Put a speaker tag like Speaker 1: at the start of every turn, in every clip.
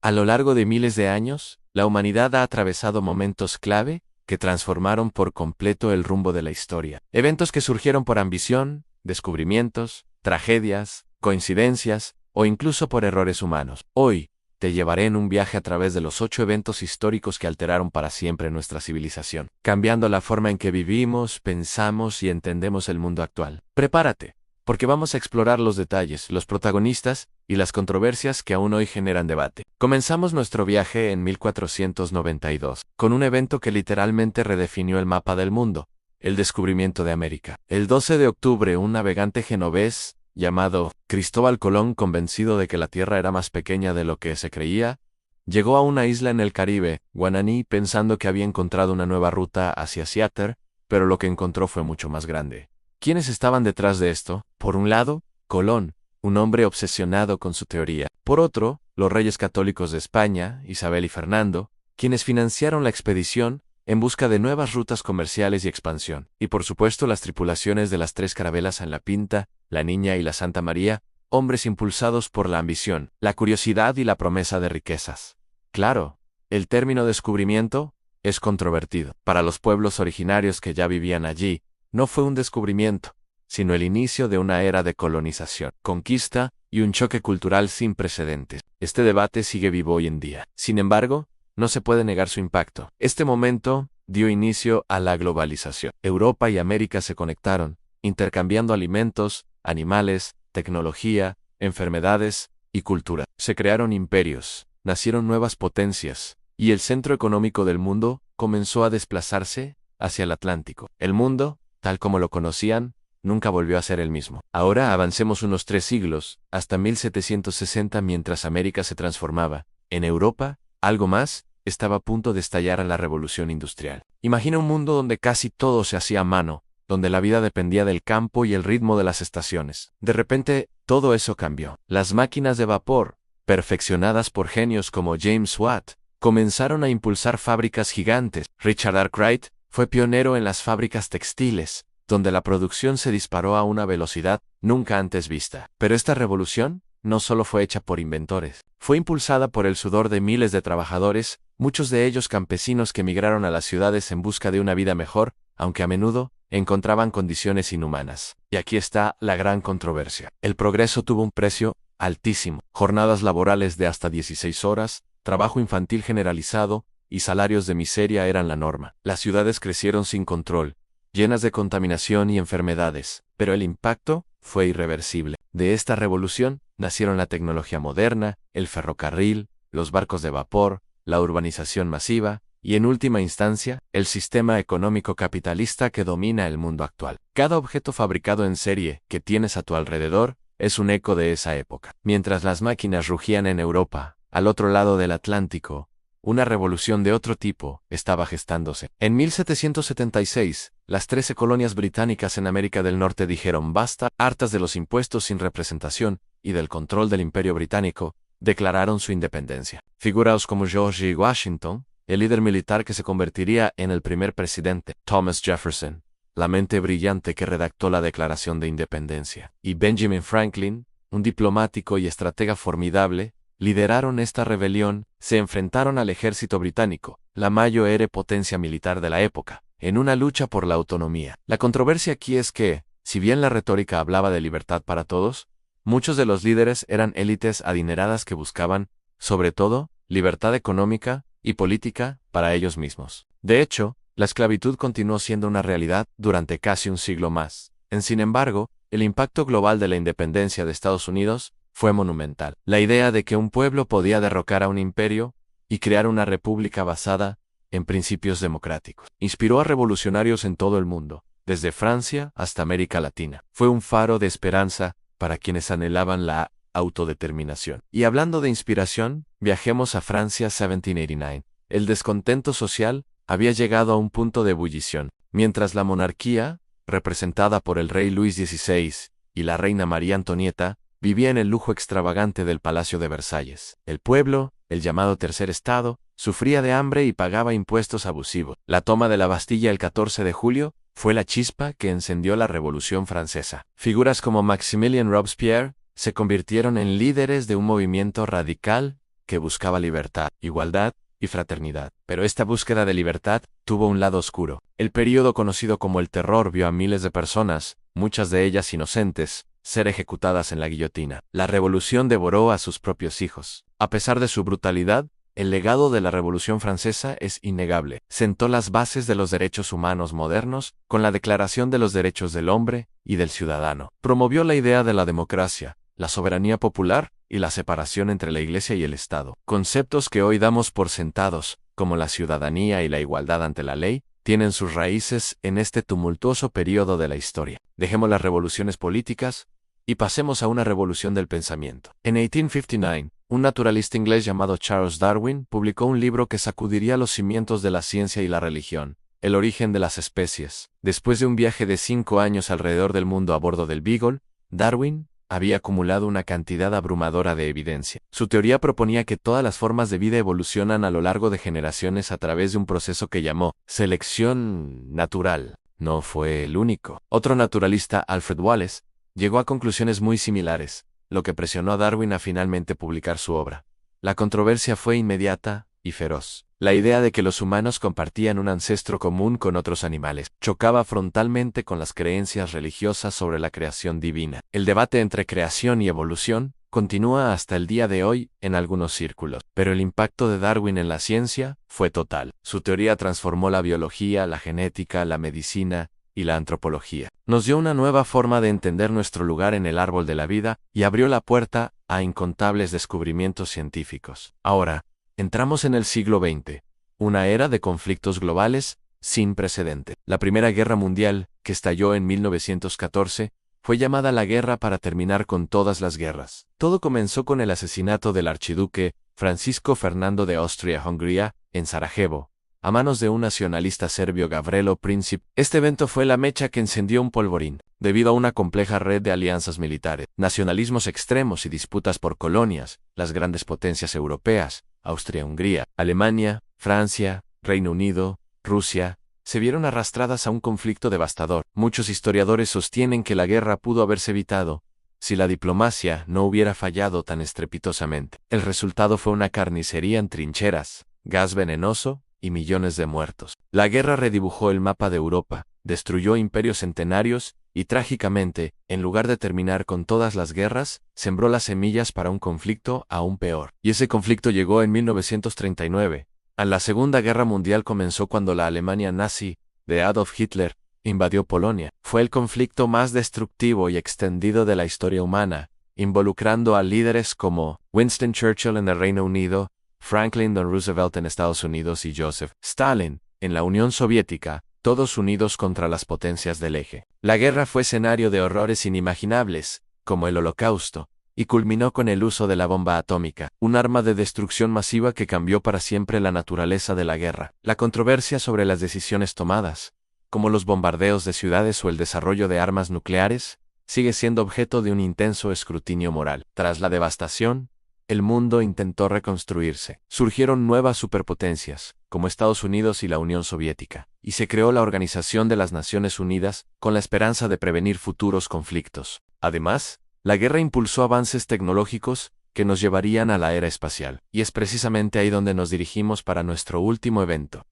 Speaker 1: A lo largo de miles de años, la humanidad ha atravesado momentos clave que transformaron por completo el rumbo de la historia. Eventos que surgieron por ambición, descubrimientos, tragedias, coincidencias o incluso por errores humanos. Hoy, te llevaré en un viaje a través de los 8 eventos históricos que alteraron para siempre nuestra civilización, cambiando la forma en que vivimos, pensamos y entendemos el mundo actual. Prepárate, porque vamos a explorar los detalles, los protagonistas y las controversias que aún hoy generan debate. Comenzamos nuestro viaje en 1492, con un evento que literalmente redefinió el mapa del mundo, el descubrimiento de América. El 12 de octubre, un navegante genovés llamado Cristóbal Colón, convencido de que la Tierra era más pequeña de lo que se creía, llegó a una isla en el Caribe, Guananí, pensando que había encontrado una nueva ruta hacia Seattle, pero lo que encontró fue mucho más grande. ¿Quiénes estaban detrás de esto? Por un lado, Colón, un hombre obsesionado con su teoría. Por otro, los reyes católicos de España, Isabel y Fernando, quienes financiaron la expedición en busca de nuevas rutas comerciales y expansión. Y por supuesto las tripulaciones de las 3 carabelas en la Pinta, la Niña y la Santa María, hombres impulsados por la ambición, la curiosidad y la promesa de riquezas. Claro, el término descubrimiento es controvertido. Para los pueblos originarios que ya vivían allí, no fue un descubrimiento, sino el inicio de una era de colonización, conquista y un choque cultural sin precedentes. Este debate sigue vivo hoy en día. Sin embargo, no se puede negar su impacto. Este momento dio inicio a la globalización. Europa y América se conectaron, intercambiando alimentos, animales, tecnología, enfermedades y cultura. Se crearon imperios, nacieron nuevas potencias, y el centro económico del mundo comenzó a desplazarse hacia el Atlántico. El mundo, tal como lo conocían, nunca volvió a ser el mismo. Ahora avancemos unos 3 siglos, hasta 1760, mientras América se transformaba. En Europa, algo más estaba a punto de estallar en la Revolución Industrial. Imagina un mundo donde casi todo se hacía a mano, donde la vida dependía del campo y el ritmo de las estaciones. De repente, todo eso cambió. Las máquinas de vapor, perfeccionadas por genios como James Watt, comenzaron a impulsar fábricas gigantes. Richard Arkwright fue pionero en las fábricas textiles, donde la producción se disparó a una velocidad nunca antes vista. Pero esta revolución no solo fue hecha por inventores, fue impulsada por el sudor de miles de trabajadores, muchos de ellos campesinos que emigraron a las ciudades en busca de una vida mejor, aunque a menudo encontraban condiciones inhumanas. Y aquí está la gran controversia. El progreso tuvo un precio altísimo: jornadas laborales de hasta 16 horas, trabajo infantil generalizado y salarios de miseria eran la norma. Las ciudades crecieron sin control, llenas de contaminación y enfermedades, pero el impacto fue irreversible. De esta revolución nacieron la tecnología moderna, el ferrocarril, los barcos de vapor, la urbanización masiva y, en última instancia, el sistema económico capitalista que domina el mundo actual. Cada objeto fabricado en serie que tienes a tu alrededor es un eco de esa época. Mientras las máquinas rugían en Europa, al otro lado del Atlántico, una revolución de otro tipo estaba gestándose. En 1776, las 13 colonias británicas en América del Norte dijeron basta, hartas de los impuestos sin representación y del control del Imperio Británico, declararon su independencia. Figuras como George Washington, el líder militar que se convertiría en el primer presidente, Thomas Jefferson, la mente brillante que redactó la Declaración de Independencia, y Benjamin Franklin, un diplomático y estratega formidable, lideraron esta rebelión, se enfrentaron al ejército británico, la mayor potencia militar de la época, en una lucha por la autonomía. La controversia aquí es que, si bien la retórica hablaba de libertad para todos, muchos de los líderes eran élites adineradas que buscaban, sobre todo, libertad económica y política para ellos mismos. De hecho, la esclavitud continuó siendo una realidad durante casi un siglo más. Sin embargo, el impacto global de la independencia de Estados Unidos fue monumental. La idea de que un pueblo podía derrocar a un imperio y crear una república basada en principios democráticos inspiró a revolucionarios en todo el mundo, desde Francia hasta América Latina. Fue un faro de esperanza para quienes anhelaban la autodeterminación. Y hablando de inspiración, viajemos a Francia 1789. El descontento social había llegado a un punto de ebullición, mientras la monarquía, representada por el rey Luis XVI y la reina María Antonieta, vivía en el lujo extravagante del Palacio de Versalles. El pueblo, el llamado Tercer Estado, sufría de hambre y pagaba impuestos abusivos. La toma de la Bastilla el 14 de julio fue la chispa que encendió la Revolución Francesa. Figuras como Maximilien Robespierre se convirtieron en líderes de un movimiento radical que buscaba libertad, igualdad y fraternidad. Pero esta búsqueda de libertad tuvo un lado oscuro. El período conocido como el Terror vio a miles de personas, muchas de ellas inocentes, ser ejecutadas en la guillotina. La revolución devoró a sus propios hijos. A pesar de su brutalidad, el legado de la Revolución Francesa es innegable. Sentó las bases de los derechos humanos modernos con la Declaración de los Derechos del Hombre y del Ciudadano. Promovió la idea de la democracia, la soberanía popular y la separación entre la Iglesia y el Estado. Conceptos que hoy damos por sentados, como la ciudadanía y la igualdad ante la ley, tienen sus raíces en este tumultuoso período de la historia. Dejemos las revoluciones políticas y pasemos a una revolución del pensamiento. En 1859, un naturalista inglés llamado Charles Darwin publicó un libro que sacudiría los cimientos de la ciencia y la religión, El origen de las especies. Después de un viaje de 5 años alrededor del mundo a bordo del Beagle, Darwin había acumulado una cantidad abrumadora de evidencia. Su teoría proponía que todas las formas de vida evolucionan a lo largo de generaciones a través de un proceso que llamó selección natural. No fue el único. Otro naturalista, Alfred Wallace, llegó a conclusiones muy similares, lo que presionó a Darwin a finalmente publicar su obra. La controversia fue inmediata y feroz. La idea de que los humanos compartían un ancestro común con otros animales chocaba frontalmente con las creencias religiosas sobre la creación divina. El debate entre creación y evolución continúa hasta el día de hoy en algunos círculos, pero el impacto de Darwin en la ciencia fue total. Su teoría transformó la biología, la genética, la medicina y la antropología. Nos dio una nueva forma de entender nuestro lugar en el árbol de la vida y abrió la puerta a incontables descubrimientos científicos. Ahora, entramos en el siglo XX, una era de conflictos globales sin precedente. La Primera Guerra Mundial, que estalló en 1914, fue llamada la guerra para terminar con todas las guerras. Todo comenzó con el asesinato del archiduque Francisco Fernando de Austria-Hungría en Sarajevo, a manos de un nacionalista serbio Gavrilo Princip. Este evento fue la mecha que encendió un polvorín, debido a una compleja red de alianzas militares, nacionalismos extremos y disputas por colonias. Las grandes potencias europeas, Austria-Hungría, Alemania, Francia, Reino Unido, Rusia, se vieron arrastradas a un conflicto devastador. Muchos historiadores sostienen que la guerra pudo haberse evitado si la diplomacia no hubiera fallado tan estrepitosamente. El resultado fue una carnicería en trincheras, gas venenoso y millones de muertos. La guerra redibujó el mapa de Europa, destruyó imperios centenarios y, trágicamente, en lugar de terminar con todas las guerras, sembró las semillas para un conflicto aún peor. Y ese conflicto llegó en 1939. La Segunda Guerra Mundial comenzó cuando la Alemania nazi, de Adolf Hitler, invadió Polonia. Fue el conflicto más destructivo y extendido de la historia humana, involucrando a líderes como Winston Churchill en el Reino Unido, Franklin D. Roosevelt en Estados Unidos y Joseph Stalin en la Unión Soviética, todos unidos contra las potencias del eje. La guerra fue escenario de horrores inimaginables, como el Holocausto, y culminó con el uso de la bomba atómica, un arma de destrucción masiva que cambió para siempre la naturaleza de la guerra. La controversia sobre las decisiones tomadas, como los bombardeos de ciudades o el desarrollo de armas nucleares, sigue siendo objeto de un intenso escrutinio moral. Tras la devastación, el mundo intentó reconstruirse. Surgieron nuevas superpotencias, como Estados Unidos y la Unión Soviética, y se creó la Organización de las Naciones Unidas con la esperanza de prevenir futuros conflictos. Además, la guerra impulsó avances tecnológicos que nos llevarían a la era espacial, y es precisamente ahí donde nos dirigimos para nuestro último evento.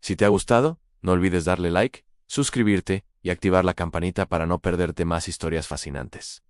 Speaker 1: Si te ha gustado, no olvides darle like, suscribirte y activar la campanita para no perderte más historias fascinantes.